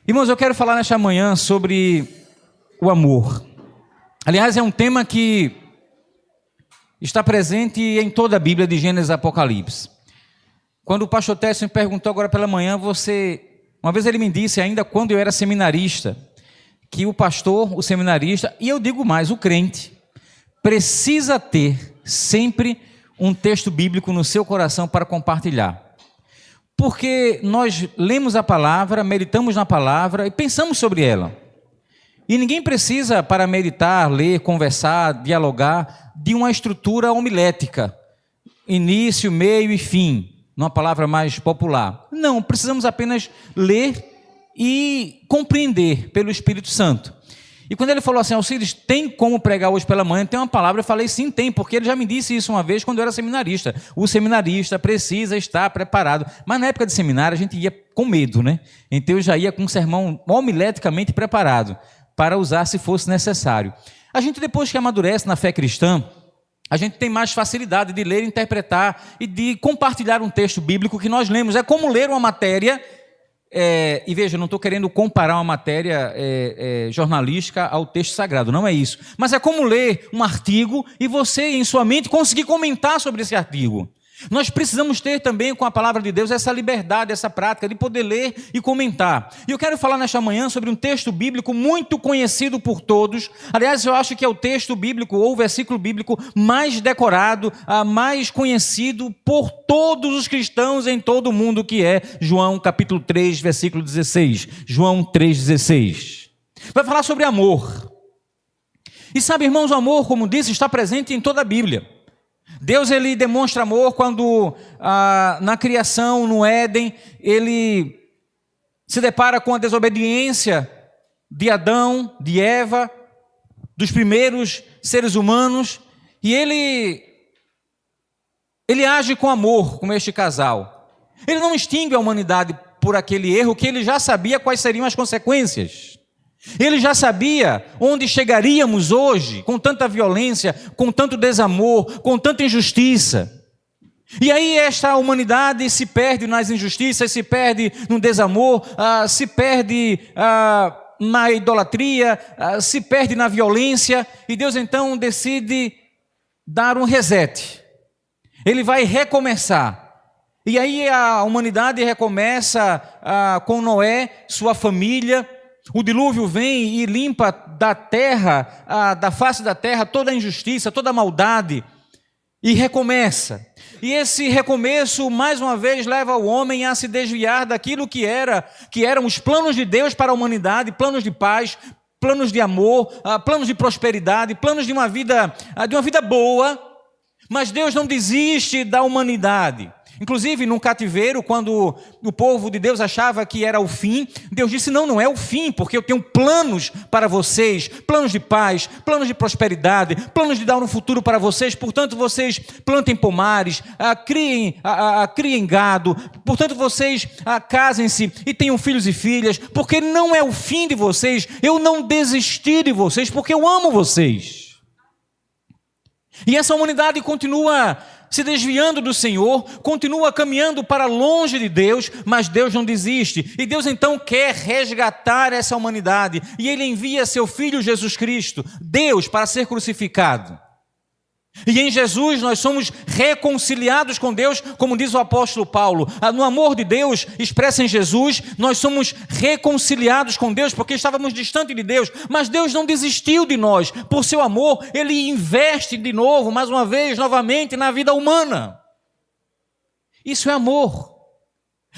Irmãos, eu quero falar nesta manhã sobre o amor. Aliás, é um tema que está presente em toda a Bíblia, de Gênesis a Apocalipse. Quando o pastor Tércio me perguntou agora pela manhã, uma vez ele me disse, ainda quando eu era seminarista, que o pastor, o seminarista, e eu digo mais, o crente, precisa ter sempre um texto bíblico no seu coração para compartilhar. Porque nós lemos a palavra, meditamos na palavra e pensamos sobre ela. E ninguém precisa, para meditar, ler, conversar, dialogar, de uma estrutura homilética. Início, meio e fim, numa palavra mais popular. Não, precisamos apenas ler e compreender pelo Espírito Santo. E quando ele falou assim, Alcides, tem como pregar hoje pela manhã? Tem uma palavra, eu falei, sim, tem, porque ele já me disse isso uma vez quando eu era seminarista. O seminarista precisa estar preparado. Mas na época de seminário a gente ia com medo, né? Então eu já ia com um sermão homileticamente preparado para usar se fosse necessário. A gente, depois que amadurece na fé cristã, a gente tem mais facilidade de ler, interpretar e de compartilhar um texto bíblico que nós lemos. É como ler uma matéria. E veja, eu não estou querendo comparar uma matéria jornalística ao texto sagrado, não é isso. Mas é como ler um artigo e você, em sua mente, conseguir comentar sobre esse artigo. Nós precisamos ter também, com a palavra de Deus, essa liberdade, essa prática de poder ler e comentar. E eu quero falar nesta manhã sobre um texto bíblico muito conhecido por todos. Aliás, eu acho que é o texto bíblico ou o versículo bíblico mais decorado, mais conhecido por todos os cristãos em todo o mundo, que é João capítulo 3, versículo 16. João 3,16. Vai falar sobre amor. E sabe, irmãos, o amor, como disse, está presente em toda a Bíblia. Deus, ele demonstra amor quando na criação, no Éden, ele se depara com a desobediência de Adão, de Eva, dos primeiros seres humanos, e ele age com amor com este casal. Ele não extingue a humanidade por aquele erro, que ele já sabia quais seriam as consequências. Ele já sabia onde chegaríamos hoje, com tanta violência, com tanto desamor, com tanta injustiça. E aí esta humanidade se perde nas injustiças, se perde no desamor, se perde na idolatria, se perde na violência, e Deus então decide dar um reset. Ele vai recomeçar. E aí a humanidade recomeça com Noé, sua família. O dilúvio vem e limpa da terra, da face da terra, toda a injustiça, toda a maldade, e recomeça. E esse recomeço, mais uma vez, leva o homem a se desviar daquilo que eram os planos de Deus para a humanidade, planos de paz, planos de amor, planos de prosperidade, planos de uma vida boa. Mas Deus não desiste da humanidade. Inclusive, no cativeiro, quando o povo de Deus achava que era o fim, Deus disse, não é o fim, porque eu tenho planos para vocês, planos de paz, planos de prosperidade, planos de dar um futuro para vocês, portanto, vocês plantem pomares, criem gado, portanto, vocês casem-se e tenham filhos e filhas, porque não é o fim de vocês, eu não desisti de vocês, porque eu amo vocês. E essa humanidade continua se desviando do Senhor, continua caminhando para longe de Deus, mas Deus não desiste. E Deus então quer resgatar essa humanidade, e Ele envia seu Filho Jesus Cristo, Deus, para ser crucificado. E em Jesus nós somos reconciliados com Deus, como diz o apóstolo Paulo. No amor de Deus expresso em Jesus, nós somos reconciliados com Deus, porque estávamos distantes de Deus, mas Deus não desistiu de nós. Por seu amor, Ele investe de novo, mais uma vez, novamente, na vida humana. Isso é amor.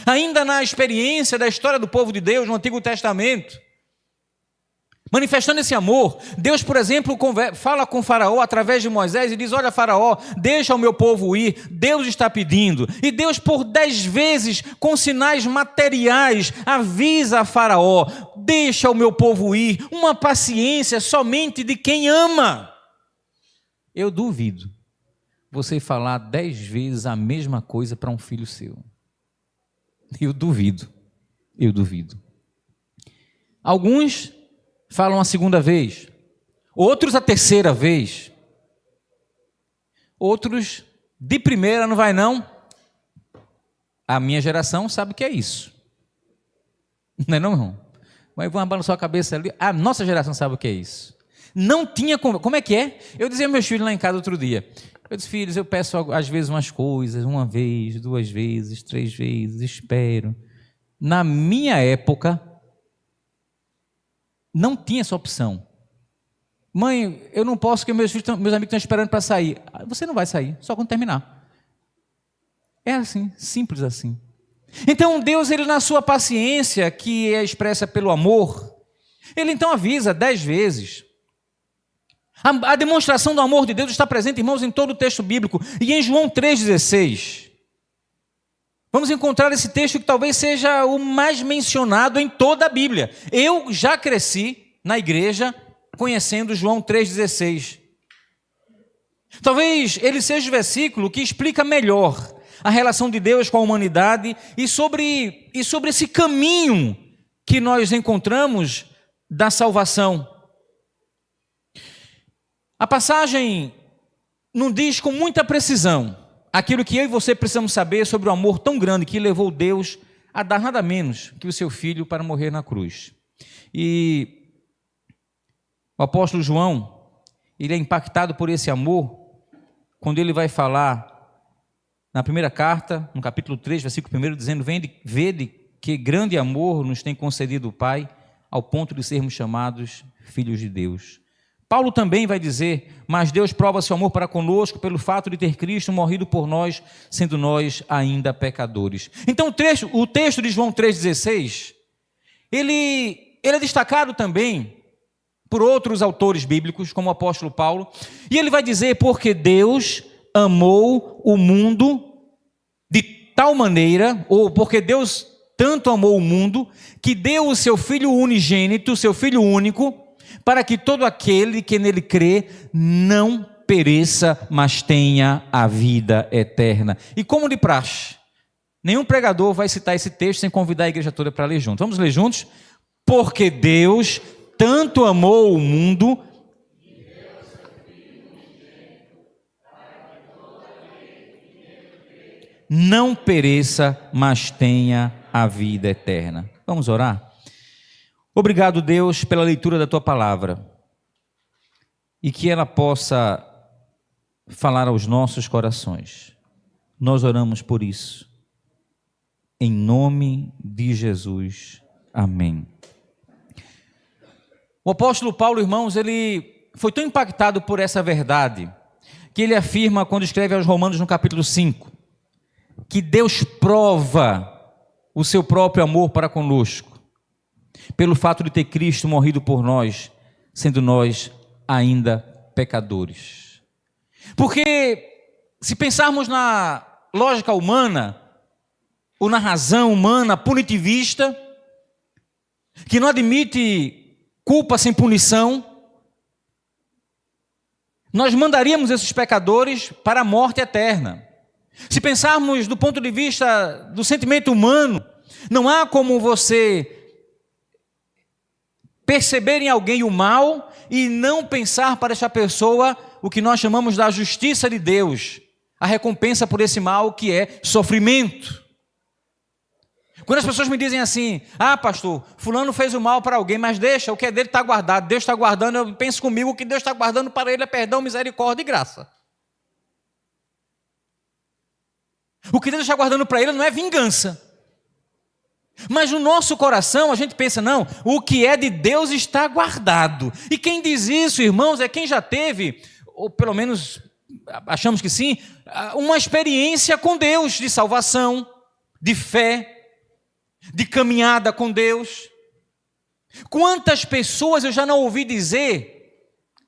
Ainda na experiência da história do povo de Deus no Antigo Testamento, manifestando esse amor, Deus, por exemplo, fala com Faraó através de Moisés e diz, olha, Faraó, deixa o meu povo ir, Deus está pedindo. E Deus, por 10 vezes, com sinais materiais, avisa a Faraó, deixa o meu povo ir, uma paciência somente de quem ama. Eu duvido você falar 10 vezes a mesma coisa para um filho seu. Eu duvido. Alguns falam a segunda vez, outros a terceira vez, outros de primeira não vai não. A minha geração sabe o que é isso, não é não, irmão? Mas vamos balançar a cabeça ali. A nossa geração sabe o que é isso. Não tinha como é que é? Eu dizia aos meus filhos lá em casa outro dia. Eu disse, filhos, eu peço às vezes umas coisas, uma vez, 2 vezes, 3 vezes, espero. Na minha época, não tinha essa opção. Mãe, eu não posso porque meus amigos estão esperando para sair. Você não vai sair, só quando terminar. É assim, simples assim. Então Deus, ele na sua paciência, que é expressa pelo amor, ele então avisa 10 vezes. A demonstração do amor de Deus está presente, irmãos, em todo o texto bíblico. E em João 3,16, vamos encontrar esse texto que talvez seja o mais mencionado em toda a Bíblia. Eu já cresci na igreja conhecendo João 3,16. Talvez ele seja o versículo que explica melhor a relação de Deus com a humanidade e sobre esse caminho que nós encontramos da salvação. A passagem não diz com muita precisão aquilo que eu e você precisamos saber sobre o amor tão grande que levou Deus a dar nada menos que o seu Filho para morrer na cruz. E o apóstolo João, ele é impactado por esse amor quando ele vai falar na primeira carta, no capítulo 3, versículo 1, dizendo, vede que grande amor nos tem concedido o Pai, ao ponto de sermos chamados filhos de Deus. Paulo também vai dizer, mas Deus prova seu amor para conosco pelo fato de ter Cristo morrido por nós, sendo nós ainda pecadores. Então o texto de João 3,16, ele é destacado também por outros autores bíblicos, como o apóstolo Paulo, e ele vai dizer, porque Deus amou o mundo de tal maneira, ou porque Deus tanto amou o mundo, que deu o seu Filho unigênito, seu Filho único, para que todo aquele que nele crê não pereça, mas tenha a vida eterna. E como de praxe, nenhum pregador vai citar esse texto sem convidar a igreja toda para ler junto. Vamos ler juntos? Porque Deus tanto amou o mundo, não pereça, mas tenha a vida eterna. Vamos orar? Obrigado, Deus, pela leitura da Tua palavra e que ela possa falar aos nossos corações. Nós oramos por isso. Em nome de Jesus. Amém. O apóstolo Paulo, irmãos, ele foi tão impactado por essa verdade que ele afirma quando escreve aos Romanos no capítulo 5, que Deus prova o seu próprio amor para conosco, pelo fato de ter Cristo morrido por nós, sendo nós ainda pecadores. Porque se pensarmos na lógica humana, ou na razão humana punitivista, que não admite culpa sem punição, nós mandaríamos esses pecadores para a morte eterna. Se pensarmos do ponto de vista do sentimento humano, não há como você perceber em alguém o mal e não pensar para essa pessoa o que nós chamamos da justiça de Deus, a recompensa por esse mal que é sofrimento. Quando as pessoas me dizem assim, pastor, fulano fez o mal para alguém, mas deixa, o que é dele está guardado, Deus está guardando, eu penso comigo, o que Deus está guardando para ele é perdão, misericórdia e graça. O que Deus está guardando para ele não é vingança. Mas no nosso coração a gente pensa, não, o que é de Deus está guardado. E quem diz isso, irmãos, é quem já teve, ou pelo menos achamos que sim, uma experiência com Deus de salvação, de fé, de caminhada com Deus. Quantas pessoas eu já não ouvi dizer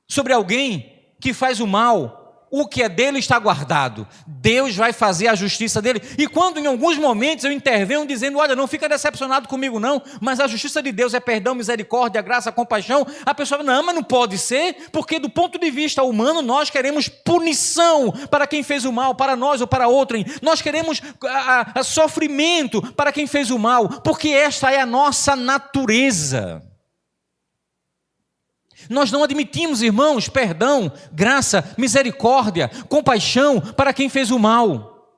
sobre alguém que faz o mal, o que é dele está guardado, Deus vai fazer a justiça dele. E quando em alguns momentos eu intervenho dizendo, olha, não fica decepcionado comigo não, mas a justiça de Deus é perdão, misericórdia, graça, compaixão, a pessoa fala, não, mas não pode ser, porque do ponto de vista humano nós queremos punição para quem fez o mal, para nós ou para outrem, nós queremos sofrimento para quem fez o mal, porque esta é a nossa natureza. Nós não admitimos, irmãos, perdão, graça, misericórdia, compaixão para quem fez o mal.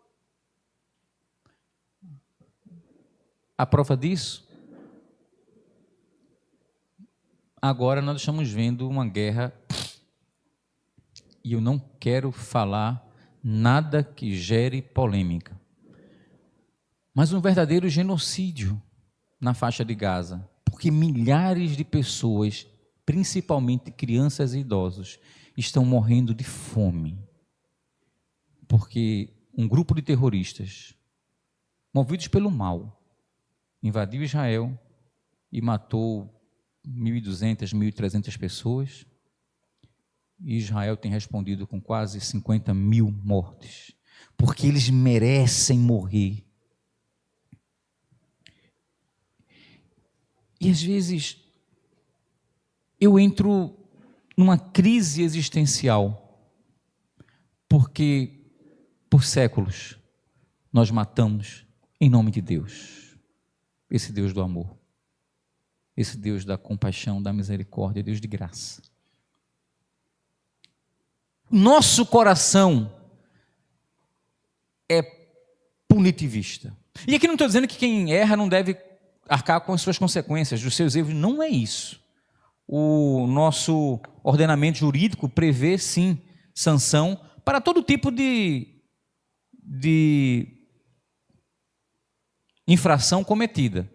A prova disso agora nós estamos vendo uma guerra, e eu não quero falar nada que gere polêmica, mas um verdadeiro genocídio na faixa de Gaza, porque milhares de pessoas, principalmente crianças e idosos, estão morrendo de fome, porque um grupo de terroristas, movidos pelo mal, invadiu Israel e matou 1.200, 1.300 pessoas. E Israel tem respondido com quase 50.000 mortes, porque eles merecem morrer. E às vezes eu entro numa crise existencial, porque por séculos nós matamos em nome de Deus, esse Deus do amor, esse Deus da compaixão, da misericórdia, Deus de graça. Nosso coração é punitivista. E aqui não estou dizendo que quem erra não deve arcar com as suas consequências, dos seus erros, não é isso. O nosso ordenamento jurídico prevê, sim, sanção para todo tipo de infração cometida.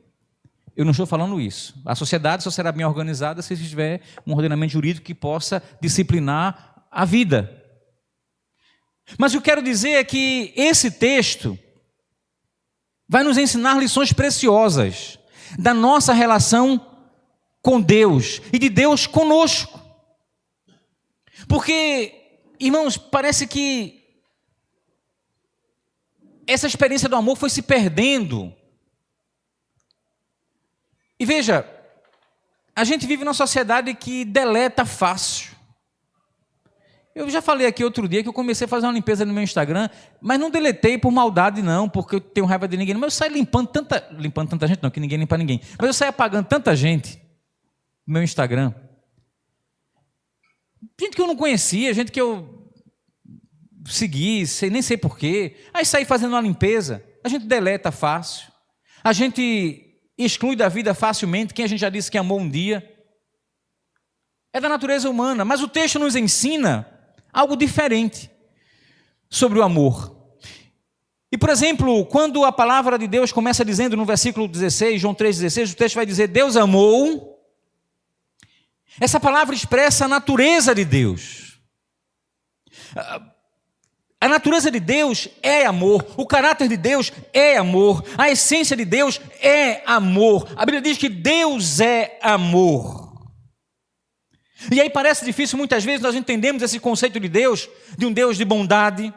Eu não estou falando isso. A sociedade só será bem organizada se tiver um ordenamento jurídico que possa disciplinar a vida. Mas o que eu quero dizer é que esse texto vai nos ensinar lições preciosas da nossa relação com Deus e de Deus conosco. Porque, irmãos, parece que essa experiência do amor foi se perdendo. E veja, a gente vive numa sociedade que deleta fácil. Eu já falei aqui outro dia que eu comecei a fazer uma limpeza no meu Instagram, mas não deletei por maldade não, porque eu tenho raiva de ninguém. Mas eu saio limpando tanta gente não, que ninguém limpa ninguém. Mas eu saio apagando tanta gente no meu Instagram. Gente que eu não conhecia, gente que eu segui, nem sei porquê. Aí saí fazendo uma limpeza, a gente deleta fácil. A gente exclui da vida facilmente quem a gente já disse que amou um dia. É da natureza humana, mas o texto nos ensina algo diferente sobre o amor. E, por exemplo, quando a palavra de Deus começa dizendo no versículo 16, João 3,16, o texto vai dizer, Deus amou. Essa palavra expressa a natureza de Deus. A natureza de Deus é amor, o caráter de Deus é amor, a essência de Deus é amor. A Bíblia diz que Deus é amor. E aí parece difícil muitas vezes nós entendemos esse conceito de Deus, de um Deus de bondade.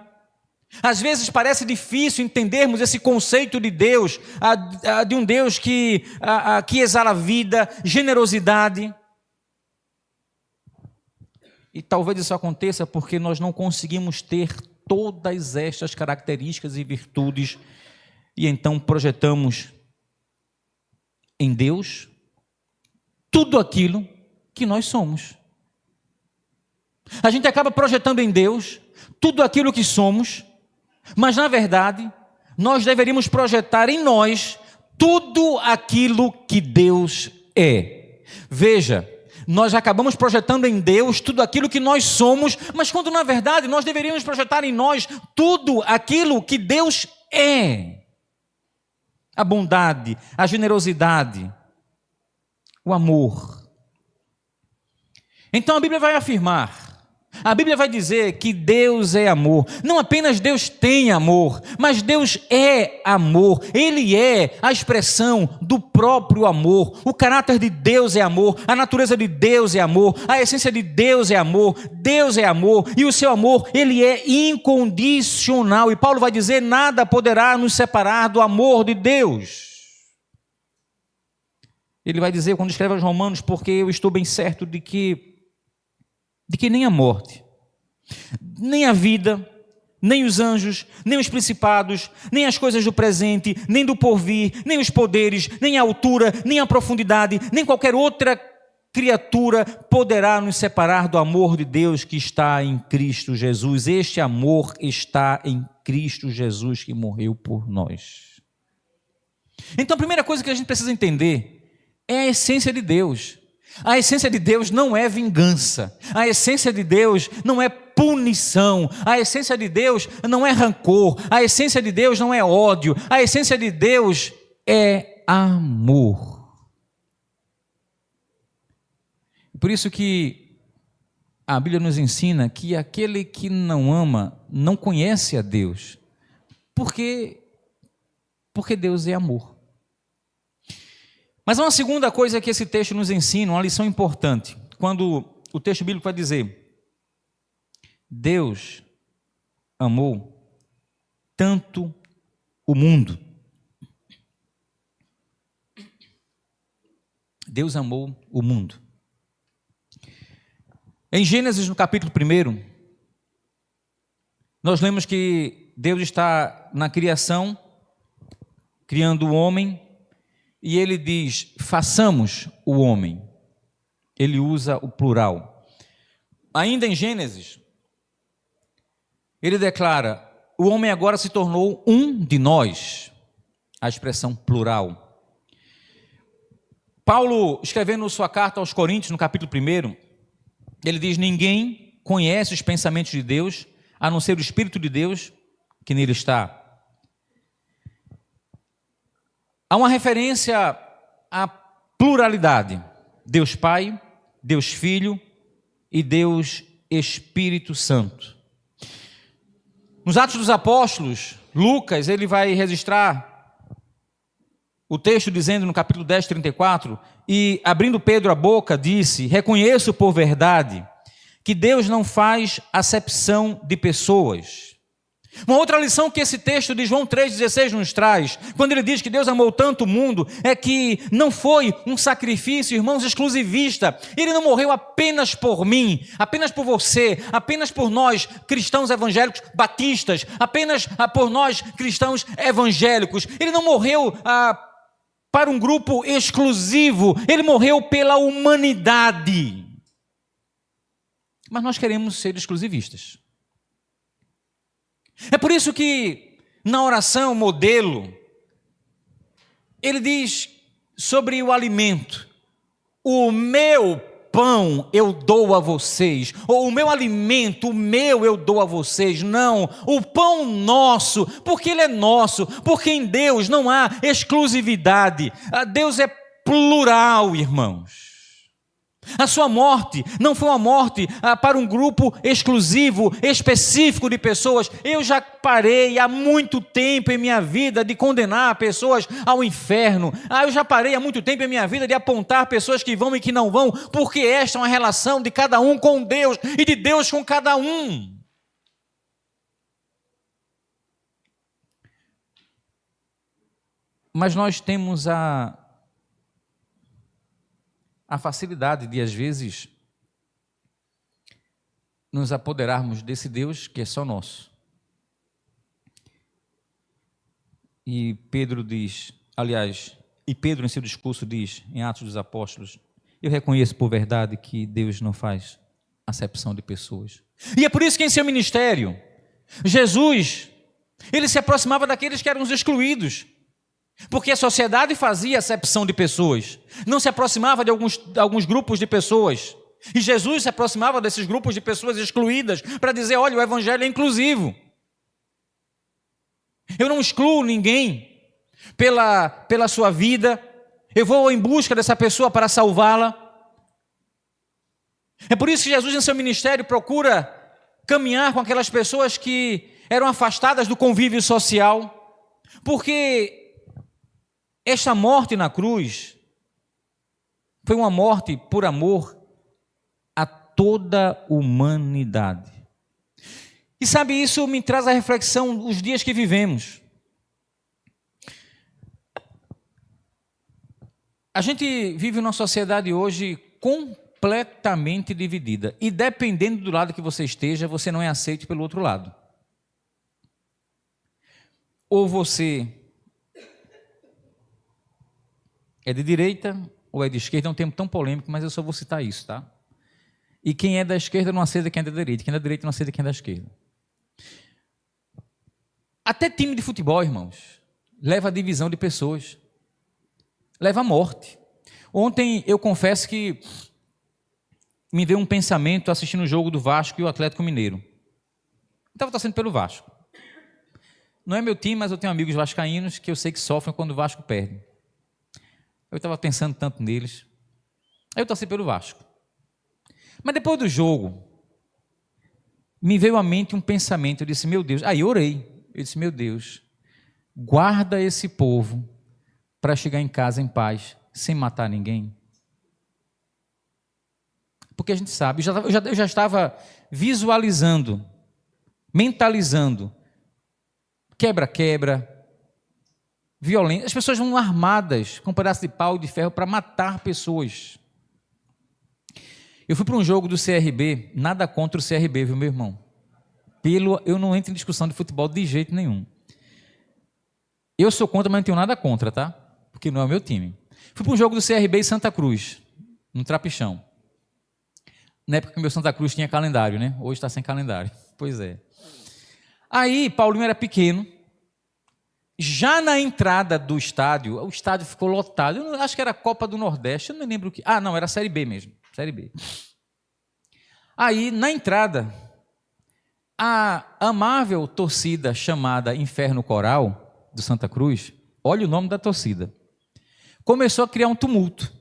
Às vezes parece difícil entendermos esse conceito de Deus, de um Deus que exala vida, generosidade. E talvez isso aconteça porque nós não conseguimos ter todas estas características e virtudes e então projetamos em Deus tudo aquilo que nós somos. A gente acaba projetando em Deus tudo aquilo que somos, mas na verdade nós deveríamos projetar em nós tudo aquilo que Deus é. Veja, nós acabamos projetando em Deus tudo aquilo que nós somos, mas quando na verdade nós deveríamos projetar em nós tudo aquilo que Deus é. A bondade, a generosidade, o amor. Então a Bíblia vai afirmar, a Bíblia vai dizer que Deus é amor. Não apenas Deus tem amor, mas Deus é amor. Ele é a expressão do próprio amor. O caráter de Deus é amor, a natureza de Deus é amor, a essência de Deus é amor. Deus é amor e o seu amor, ele é incondicional. E Paulo vai dizer, nada poderá nos separar do amor de Deus. Ele vai dizer quando escreve aos Romanos, porque eu estou bem certo de que nem a morte, nem a vida, nem os anjos, nem os principados, nem as coisas do presente, nem do porvir, nem os poderes, nem a altura, nem a profundidade, nem qualquer outra criatura poderá nos separar do amor de Deus que está em Cristo Jesus. Este amor está em Cristo Jesus que morreu por nós. Então a primeira coisa que a gente precisa entender é a essência de Deus. A essência de Deus não é vingança. A essência de Deus não é punição. A essência de Deus não é rancor. A essência de Deus não é ódio. A essência de Deus é amor. Por isso que a Bíblia nos ensina que aquele que não ama não conhece a Deus. Porque Deus é amor. Mas há uma segunda coisa que esse texto nos ensina, uma lição importante. Quando o texto bíblico vai dizer: Deus amou tanto o mundo. Deus amou o mundo. Em Gênesis, no capítulo 1, nós lemos que Deus está na criação, criando o homem, e ele diz: façamos o homem. Ele usa o plural. Ainda em Gênesis, ele declara: o homem agora se tornou um de nós. A expressão plural. Paulo, escrevendo sua carta aos Coríntios, no capítulo 1, ele diz: ninguém conhece os pensamentos de Deus, a não ser o Espírito de Deus que nele está. Há uma referência à pluralidade: Deus Pai, Deus Filho e Deus Espírito Santo. Nos Atos dos Apóstolos, Lucas, ele vai registrar o texto dizendo no capítulo 10, 34, e abrindo Pedro a boca, disse: reconheço por verdade que Deus não faz acepção de pessoas. Uma outra lição que esse texto de João 3,16 nos traz, quando ele diz que Deus amou tanto o mundo, é que não foi um sacrifício, irmãos, exclusivista. Ele não morreu apenas por mim, apenas por você, apenas por nós cristãos evangélicos batistas, apenas por nós cristãos evangélicos. Ele não morreu para um grupo exclusivo, ele morreu pela humanidade. Mas nós queremos ser exclusivistas. É por isso que na oração modelo, ele diz sobre o alimento: o meu pão eu dou a vocês, ou o meu alimento, o meu eu dou a vocês. Não, o pão nosso, porque ele é nosso, porque em Deus não há exclusividade. Deus é plural, irmãos. A sua morte não foi uma morte para um grupo exclusivo, específico de pessoas. Eu já parei há muito tempo em minha vida de condenar pessoas ao inferno. Eu já parei há muito tempo em minha vida de apontar pessoas que vão e que não vão, porque esta é uma relação de cada um com Deus e de Deus com cada um. Mas nós temos a facilidade de, às vezes, nos apoderarmos desse Deus que é só nosso. E Pedro diz, Pedro em seu discurso diz, em Atos dos Apóstolos: eu reconheço por verdade que Deus não faz acepção de pessoas. E é por isso que em seu ministério, Jesus, ele se aproximava daqueles que eram os excluídos. Porque a sociedade fazia acepção de pessoas, não se aproximava de alguns grupos de pessoas. E Jesus se aproximava desses grupos de pessoas excluídas para dizer: olha, o evangelho é inclusivo. Eu não excluo ninguém pela sua vida, eu vou em busca dessa pessoa para salvá-la. É por isso que Jesus em seu ministério procura caminhar com aquelas pessoas que eram afastadas do convívio social, porque esta morte na cruz foi uma morte por amor a toda a humanidade. E sabe, isso me traz a reflexão os dias que vivemos. A gente vive numa sociedade hoje completamente dividida. E dependendo do lado que você esteja, você não é aceito pelo outro lado. Ou você é de direita ou é de esquerda. É um termo tão polêmico, mas eu só vou citar isso, tá? E quem é da esquerda não aceita quem é da direita. Quem é da direita não aceita quem é da esquerda. Até time de futebol, irmãos, leva a divisão de pessoas. Leva à morte. Ontem eu confesso que me veio um pensamento assistindo o jogo do Vasco e o Atlético Mineiro. Eu estava torcendo pelo Vasco. Não é meu time, mas eu tenho amigos vascaínos que eu sei que sofrem quando o Vasco perde. Eu estava pensando tanto neles. Aí eu torci pelo Vasco. Mas depois do jogo, me veio à mente um pensamento. Eu disse, meu Deus. Aí eu orei. Eu disse, meu Deus, guarda esse povo para chegar em casa em paz, sem matar ninguém. Porque a gente sabe, eu já estava visualizando, mentalizando, quebra-quebra, violência. As pessoas vão armadas com um pedaço de pau e de ferro para matar pessoas. Eu fui para um jogo do CRB, nada contra o CRB, viu, meu irmão? Eu não entro em discussão de futebol de jeito nenhum. Eu sou contra, mas não tenho nada contra, tá? Porque não é o meu time. Fui para um jogo do CRB em Santa Cruz, no Trapichão. Na época que meu Santa Cruz tinha calendário, né? Hoje está sem calendário. Pois é. Aí, Paulinho era pequeno. Já na entrada do estádio, o estádio ficou lotado. Eu acho que era a Copa do Nordeste, eu não lembro o que. Ah, não, era a Série B mesmo. Série B. Aí, na entrada, a amável torcida chamada Inferno Coral, do Santa Cruz, olha o nome da torcida, começou a criar um tumulto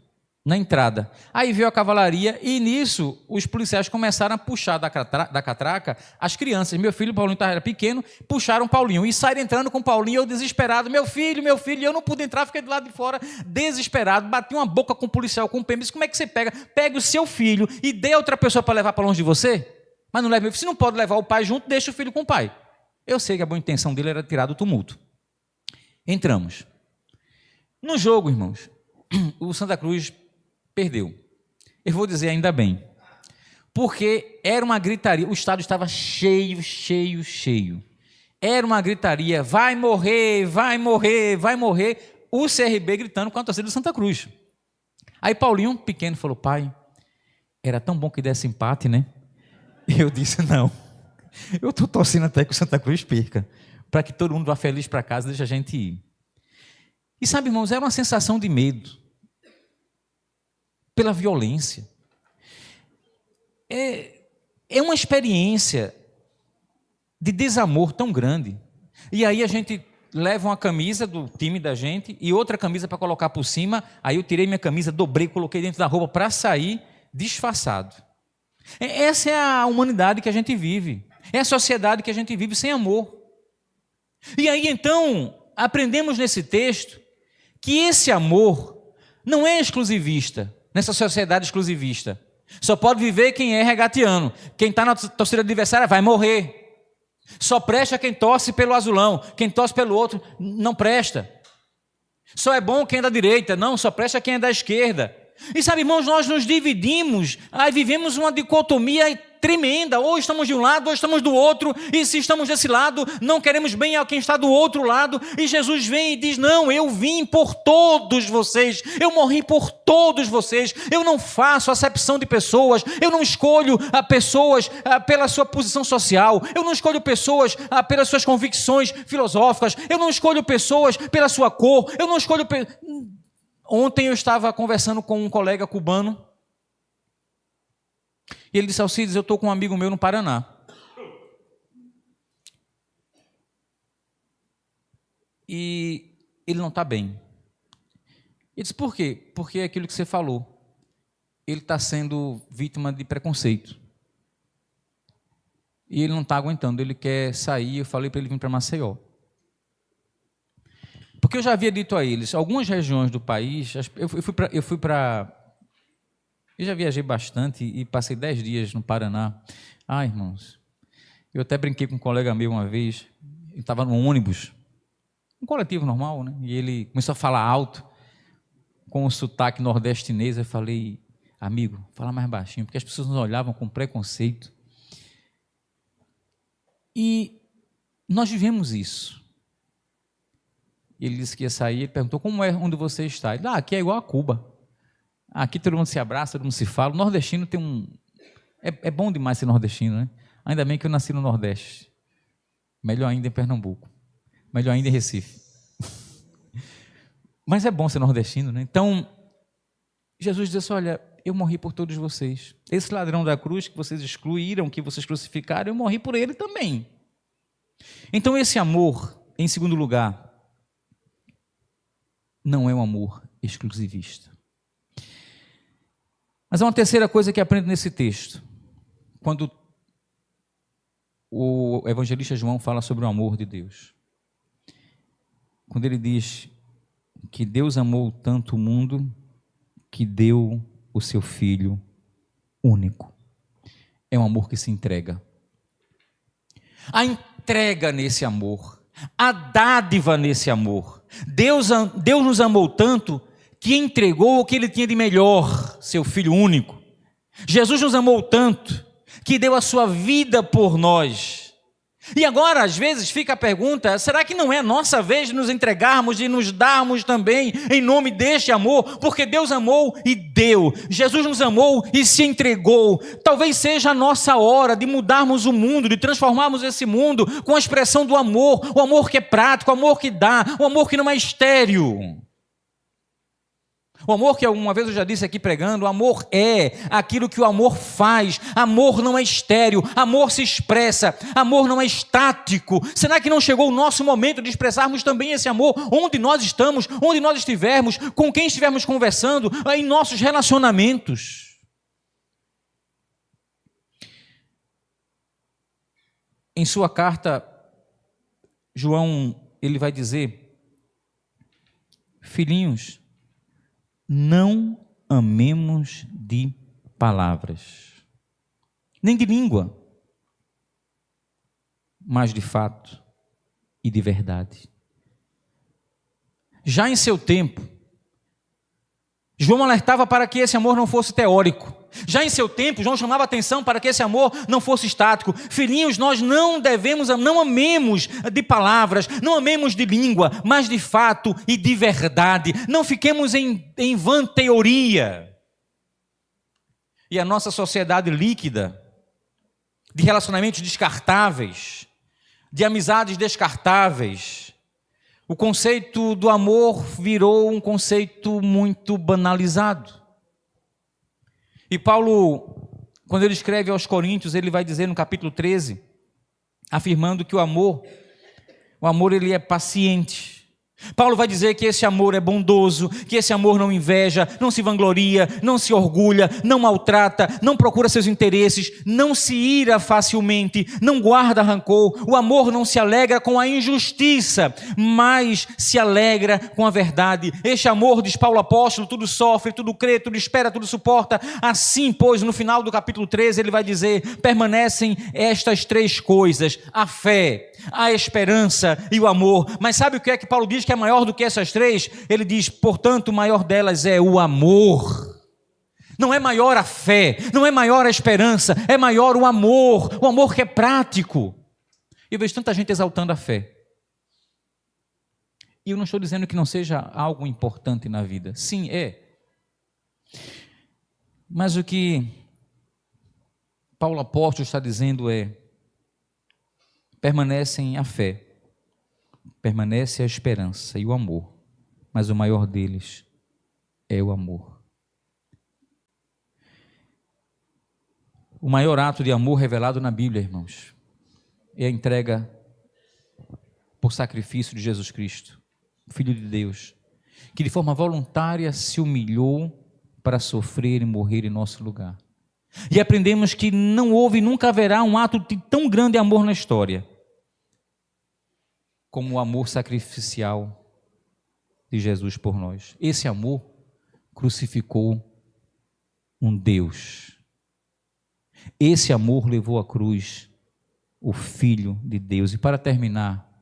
na entrada. Aí veio a cavalaria e nisso os policiais começaram a puxar da catraca as crianças. Meu filho, Paulinho, era pequeno, puxaram Paulinho e saíram entrando com Paulinho, eu desesperado, meu filho, e eu não pude entrar, fiquei do lado de fora, desesperado, bati uma boca com o policial, com o PM, disse, como é que você pega? Pega o seu filho e dê outra pessoa para levar para longe de você? Mas não leva meu filho, você não pode levar o pai junto, deixa o filho com o pai. Eu sei que a boa intenção dele era tirar do tumulto. Entramos. No jogo, irmãos, o Santa Cruz perdeu. Eu vou dizer ainda bem. Porque era uma gritaria. O estádio estava cheio, cheio, cheio. Era uma gritaria. Vai morrer, vai morrer, vai morrer. O CRB gritando com a torcida do Santa Cruz. Aí Paulinho, pequeno, falou, pai, era tão bom que desse empate, né? Eu disse, não. Eu estou torcendo até que o Santa Cruz perca. Para que todo mundo vá feliz para casa, deixa a gente ir. E sabe, irmãos, era uma sensação de medo. Pela violência. É uma experiência de desamor tão grande. E aí a gente leva uma camisa do time da gente e outra camisa para colocar por cima. Aí eu tirei minha camisa, dobrei, coloquei dentro da roupa para sair disfarçado. Essa é a humanidade que a gente vive. É a sociedade que a gente vive sem amor. E aí então aprendemos nesse texto que esse amor não é exclusivista. Nessa sociedade exclusivista. Só pode viver quem é regatiano. Quem está na torcida adversária vai morrer. Só presta quem torce pelo azulão. Quem torce pelo outro não presta. Só é bom quem é da direita. Não, só presta quem é da esquerda. E sabe, irmãos, nós nos dividimos. Aí vivemos uma dicotomia tremenda. Ou estamos de um lado, ou estamos do outro. E se estamos desse lado, não queremos bem a quem está do outro lado. E Jesus vem e diz, não, eu vim por todos vocês. Eu morri por todos vocês. Eu não faço acepção de pessoas. Eu não escolho pessoas pela sua posição social. Eu não escolho pessoas pelas suas convicções filosóficas. Eu não escolho pessoas pela sua cor. Eu não escolho... Ontem eu estava conversando com um colega cubano. E ele disse, Alcides, eu estou com um amigo meu no Paraná. E ele não está bem. Ele disse, por quê? Porque é aquilo que você falou. Ele está sendo vítima de preconceito. E ele não está aguentando, ele quer sair. Eu falei para ele vir para Maceió. Porque eu já havia dito a eles, algumas regiões do país, eu já viajei bastante e passei 10 dias no Paraná. Ah, irmãos, eu até brinquei com um colega meu uma vez, ele estava num ônibus, um coletivo normal, né? E ele começou a falar alto, com o sotaque nordestinês. Eu falei, amigo, fala mais baixinho, porque as pessoas nos olhavam com preconceito. E nós vivemos isso. Ele disse que ia sair, ele perguntou, como é onde você está? Ele disse, aqui é igual a Cuba. Aqui todo mundo se abraça, todo mundo se fala. O nordestino tem um... É bom demais ser nordestino, né? Ainda bem que eu nasci no Nordeste. Melhor ainda em Pernambuco. Melhor ainda em Recife. Mas é bom ser nordestino, né? Então, Jesus disse, olha, eu morri por todos vocês. Esse ladrão da cruz que vocês excluíram, que vocês crucificaram, eu morri por ele também. Então esse amor, em segundo lugar, não é um amor exclusivista. Mas há uma terceira coisa que aprendo nesse texto. Quando o evangelista João fala sobre o amor de Deus. Quando ele diz que Deus amou tanto o mundo que deu o seu Filho único. É um amor que se entrega. A entrega nesse amor, a dádiva nesse amor. Deus nos amou tanto que entregou o que Ele tinha de melhor, seu Filho único. Jesus nos amou tanto que deu a sua vida por nós. E agora, às vezes, fica a pergunta, será que não é a nossa vez de nos entregarmos, de nos darmos também em nome deste amor? Porque Deus amou e deu. Jesus nos amou e se entregou. Talvez seja a nossa hora de mudarmos o mundo, de transformarmos esse mundo com a expressão do amor. O amor que é prático, o amor que dá, o amor que não é estéril. O amor que uma vez eu já disse aqui pregando, o amor é aquilo que o amor faz. Amor não é estéril, amor se expressa, amor não é estático. Será que não chegou o nosso momento de expressarmos também esse amor onde nós estamos, onde nós estivermos, com quem estivermos conversando, em nossos relacionamentos? Em sua carta, João, ele vai dizer: filhinhos, não amemos de palavras, nem de língua, mas de fato e de verdade. Já em seu tempo, João alertava para que esse amor não fosse teórico. Já em seu tempo, João chamava atenção para que esse amor não fosse estático. Filhinhos, nós não amemos de palavras, não amemos de língua, mas de fato e de verdade. Não fiquemos em vã teoria. E a nossa sociedade líquida, de relacionamentos descartáveis, de amizades descartáveis, o conceito do amor virou um conceito muito banalizado. E Paulo, quando ele escreve aos Coríntios, ele vai dizer no capítulo 13, afirmando que o amor ele é paciente. Paulo vai dizer que esse amor é bondoso, que esse amor não inveja, não se vangloria, não se orgulha, não maltrata, não procura seus interesses, não se ira facilmente, não guarda rancor. O amor não se alegra com a injustiça, mas se alegra com a verdade. Este amor, diz Paulo apóstolo, tudo sofre, tudo crê, tudo espera, tudo suporta. Assim, pois, no final do capítulo 13, ele vai dizer, permanecem estas três coisas: a fé, a esperança e o amor. Mas sabe o que é que Paulo diz que é maior do que essas três? Ele diz, portanto, o maior delas é o amor. Não é maior a fé, não é maior a esperança, é maior o amor que é prático. Eu vejo tanta gente exaltando a fé. E eu não estou dizendo que não seja algo importante na vida. Sim, é. Mas o que Paulo apóstolo está dizendo é: permanecem a fé, permanece a esperança e o amor, mas o maior deles é o amor. O maior ato de amor revelado na Bíblia, irmãos, é a entrega por sacrifício de Jesus Cristo, Filho de Deus, que de forma voluntária se humilhou para sofrer e morrer em nosso lugar. E aprendemos que não houve e nunca haverá um ato de tão grande amor na história como o amor sacrificial de Jesus por nós. Esse amor crucificou um Deus. Esse amor levou à cruz o Filho de Deus. E para terminar,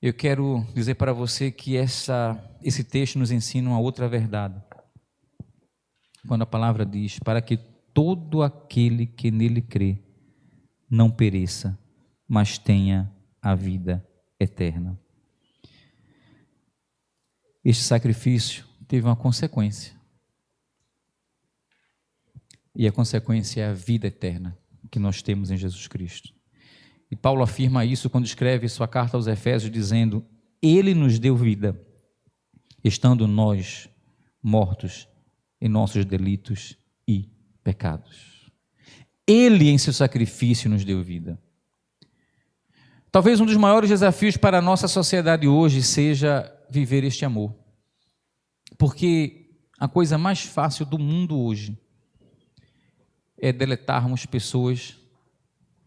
eu quero dizer para você que esse texto nos ensina uma outra verdade. Quando a palavra diz, para que todo aquele que nele crê não pereça, mas tenha a vida eterna. Este sacrifício teve uma consequência. E a consequência é a vida eterna que nós temos em Jesus Cristo. E Paulo afirma isso quando escreve sua carta aos Efésios, dizendo: Ele nos deu vida, estando nós mortos em nossos delitos e pecados. Ele, em seu sacrifício, nos deu vida. Talvez um dos maiores desafios para a nossa sociedade hoje seja viver este amor. Porque a coisa mais fácil do mundo hoje é deletarmos pessoas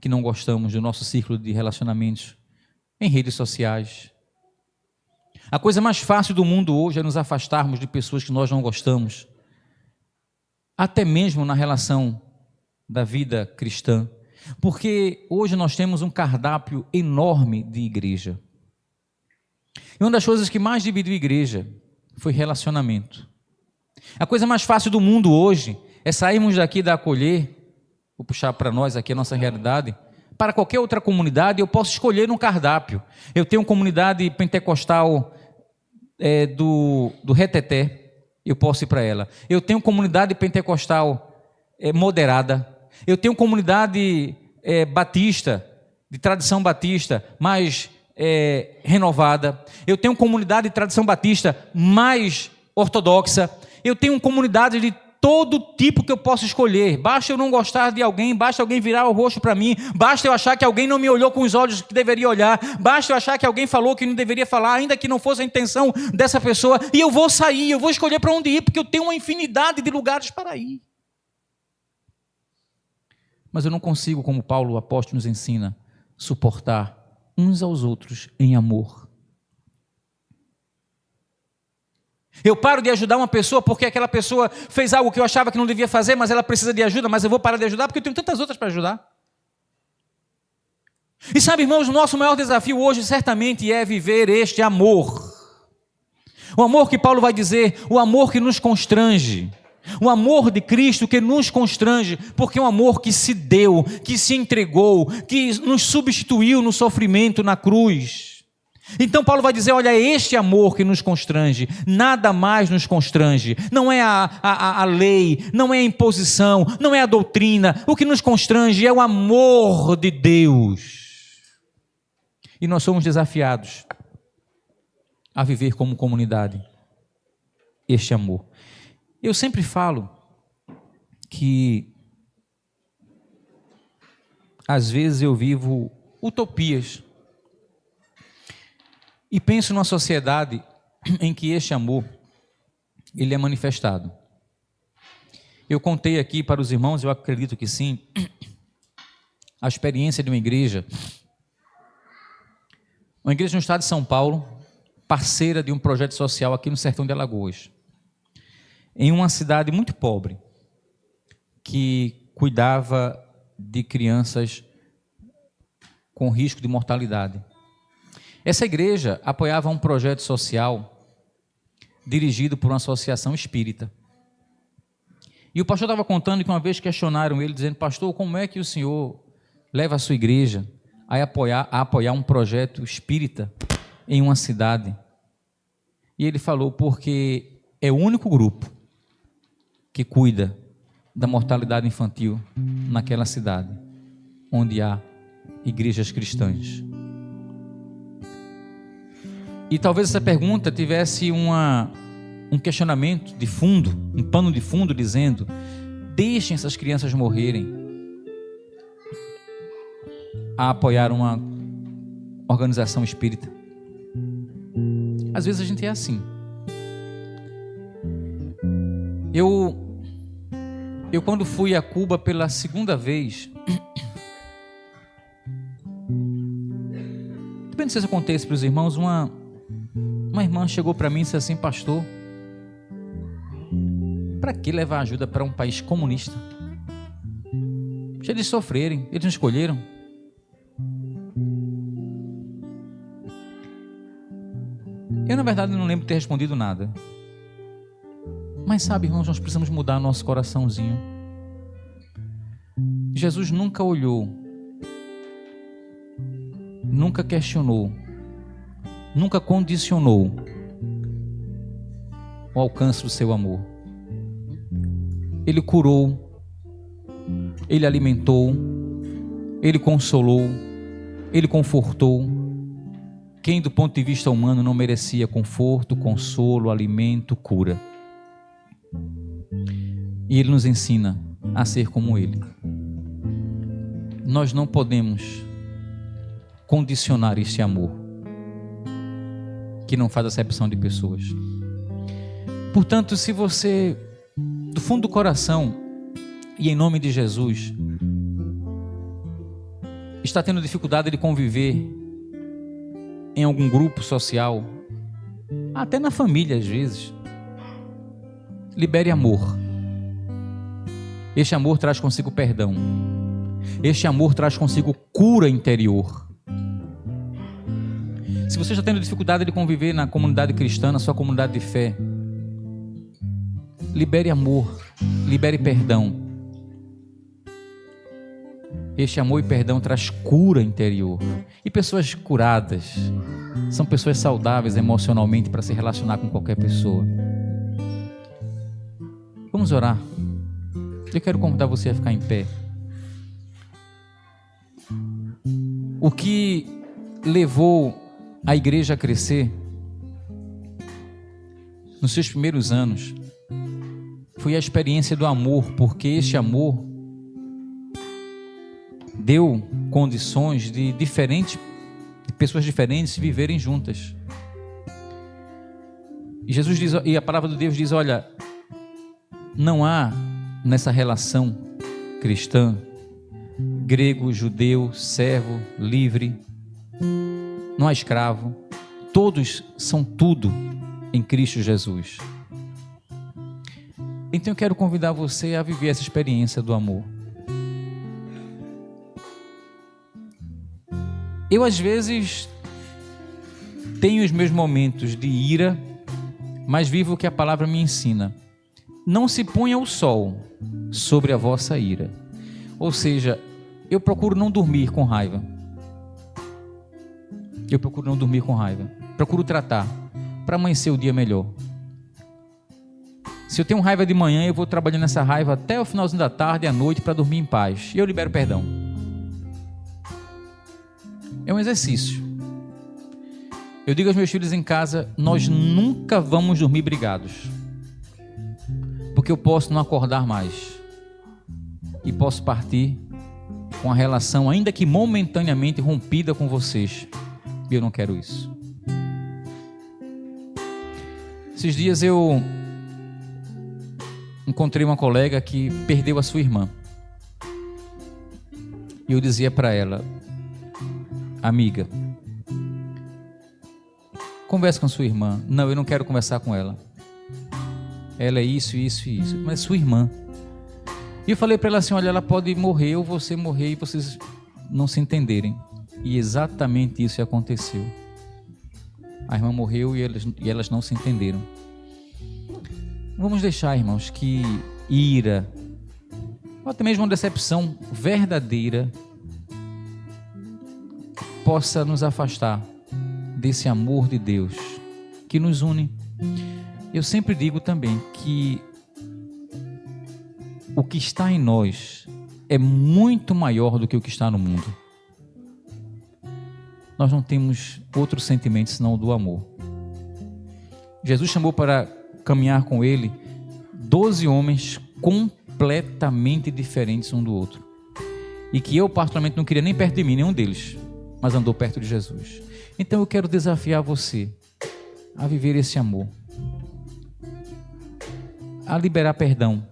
que não gostamos do nosso círculo de relacionamentos em redes sociais. A coisa mais fácil do mundo hoje é nos afastarmos de pessoas que nós não gostamos, até mesmo na relação da vida cristã, porque hoje nós temos um cardápio enorme de igreja. E uma das coisas que mais dividiu a igreja foi relacionamento. A coisa mais fácil do mundo hoje é sairmos daqui da Acolher, vou puxar para nós aqui a nossa realidade, para qualquer outra comunidade eu posso escolher um cardápio. Eu tenho uma comunidade pentecostal do Reteté, eu posso ir para ela. Eu tenho comunidade pentecostal moderada. Eu tenho comunidade batista, de tradição batista, mais renovada. Eu tenho comunidade de tradição batista mais ortodoxa. Eu tenho comunidade de todo tipo que eu posso escolher. Basta eu não gostar de alguém, basta alguém virar o rosto para mim, basta eu achar que alguém não me olhou com os olhos que deveria olhar, basta eu achar que alguém falou que não deveria falar, ainda que não fosse a intenção dessa pessoa, e eu vou sair, eu vou escolher para onde ir, porque eu tenho uma infinidade de lugares para ir. Mas eu não consigo, como Paulo, o apóstolo, nos ensina, suportar uns aos outros em amor. Eu paro de ajudar uma pessoa porque aquela pessoa fez algo que eu achava que não devia fazer, mas ela precisa de ajuda, mas eu vou parar de ajudar porque eu tenho tantas outras para ajudar. E sabe, irmãos, o nosso maior desafio hoje certamente é viver este amor. O amor que Paulo vai dizer, o amor que nos constrange. O amor de Cristo que nos constrange, porque é um amor que se deu, que se entregou, que nos substituiu no sofrimento na cruz. Então Paulo vai dizer, olha, é este amor que nos constrange, nada mais nos constrange, não é a lei, não é a imposição, não é a doutrina, o que nos constrange é o amor de Deus. E nós somos desafiados a viver como comunidade este amor. Eu sempre falo que às vezes eu vivo utopias e penso numa sociedade em que este amor ele é manifestado. Eu contei aqui para os irmãos, eu acredito que sim, a experiência de uma igreja no estado de São Paulo, parceira de um projeto social aqui no sertão de Alagoas, em uma cidade muito pobre, que cuidava de crianças com risco de mortalidade. Essa igreja apoiava um projeto social dirigido por uma associação espírita. E o pastor estava contando que uma vez questionaram ele, dizendo, pastor, como é que o senhor leva a sua igreja a apoiar um projeto espírita em uma cidade? E ele falou, porque é o único grupo que cuida da mortalidade infantil naquela cidade, onde há igrejas cristãs. E talvez essa pergunta tivesse um questionamento de fundo, um pano de fundo, dizendo, deixem essas crianças morrerem a apoiar uma organização espírita. Às vezes a gente é assim. Eu quando fui a Cuba pela segunda vez, não sei se acontece para os irmãos, uma irmã chegou para mim e disse assim, pastor, para que levar ajuda para um país comunista? Deixa eles sofrerem, eles não escolheram. Eu, na verdade, não lembro de ter respondido nada. Mas sabe, irmãos, nós precisamos mudar nosso coraçãozinho. Jesus nunca olhou, nunca questionou, nunca condicionou o alcance do seu amor. Ele curou, Ele alimentou, Ele consolou, Ele confortou. Quem do ponto de vista humano não merecia conforto, consolo, alimento, cura? E Ele nos ensina a ser como Ele. Nós não podemos condicionar este amor que não faz acepção de pessoas. Portanto, se você, do fundo do coração e em nome de Jesus, está tendo dificuldade de conviver em algum grupo social, até na família às vezes, libere amor. Este amor traz consigo perdão. Este amor traz consigo cura interior. Se você está tendo dificuldade de conviver na comunidade cristã, na sua comunidade de fé, libere amor, libere perdão. Este amor e perdão traz cura interior. E pessoas curadas são pessoas saudáveis emocionalmente para se relacionar com qualquer pessoa. Vamos orar. Eu quero convidar você a ficar em pé. O que levou a igreja a crescer nos seus primeiros anos foi a experiência do amor, porque este amor deu condições de pessoas diferentes viverem juntas. E Jesus diz, e a palavra de Deus diz: olha, não há nessa relação cristã grego, judeu, servo, livre, não há escravo, todos são tudo em Cristo Jesus. Então eu quero convidar você a viver essa experiência do amor. Eu às vezes tenho os meus momentos de ira, mas vivo o que a palavra me ensina. Não se ponha o sol sobre a vossa ira. Ou seja, eu procuro não dormir com raiva. Procuro tratar para amanhecer o dia melhor. Se eu tenho raiva de manhã, eu vou trabalhando nessa raiva até o finalzinho da tarde e à noite para dormir em paz. E eu libero perdão. É um exercício. Eu digo aos meus filhos em casa: nós nunca vamos dormir brigados, porque eu posso não acordar mais e posso partir com a relação, ainda que momentaneamente rompida, com vocês. E eu não quero isso. Esses dias eu encontrei uma colega que perdeu a sua irmã. E eu dizia para ela: amiga, converse com sua irmã. Não, eu não quero conversar com ela. Ela é isso, isso e isso. Mas sua irmã. E eu falei para ela assim: olha, ela pode morrer ou você morrer e vocês não se entenderem. E exatamente isso aconteceu. A irmã morreu e elas não se entenderam. Vamos deixar, irmãos, que ira, ou até mesmo uma decepção verdadeira, possa nos afastar desse amor de Deus que nos une. Eu sempre digo também que o que está em nós é muito maior do que o que está no mundo. Nós não temos outro sentimento senão o do amor. Jesus chamou para caminhar com ele 12 homens completamente diferentes um do outro, e que eu particularmente não queria nem perto de mim, nenhum deles, mas andou perto de Jesus. Então eu quero desafiar você a viver esse amor, a liberar perdão.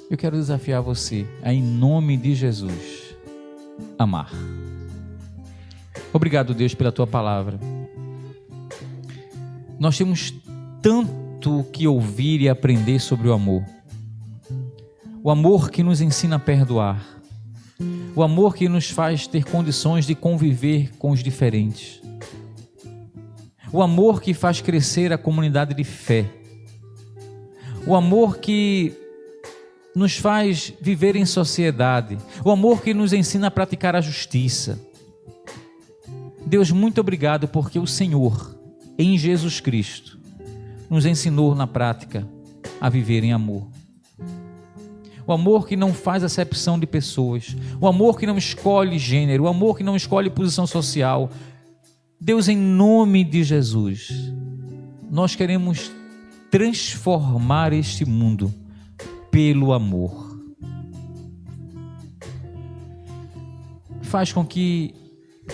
Eu quero desafiar você a, em nome de Jesus, amar. Obrigado, Deus, pela tua palavra. Nós temos tanto que ouvir e aprender sobre o amor. O amor que nos ensina a perdoar. O amor que nos faz ter condições de conviver com os diferentes. O amor que faz crescer a comunidade de fé. O amor que nos faz viver em sociedade. O amor que nos ensina a praticar a justiça. Deus, muito obrigado, porque o Senhor, em Jesus Cristo, nos ensinou na prática a viver em amor. O amor que não faz acepção de pessoas, o amor que não escolhe gênero, o amor que não escolhe posição social. Deus, em nome de Jesus, nós queremos transformar este mundo pelo amor. Faz com que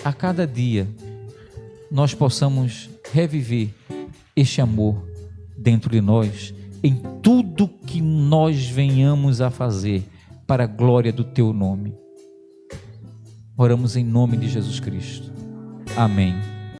a cada dia nós possamos reviver este amor dentro de nós, em tudo que nós venhamos a fazer para a glória do teu nome. Oramos em nome de Jesus Cristo. Amém.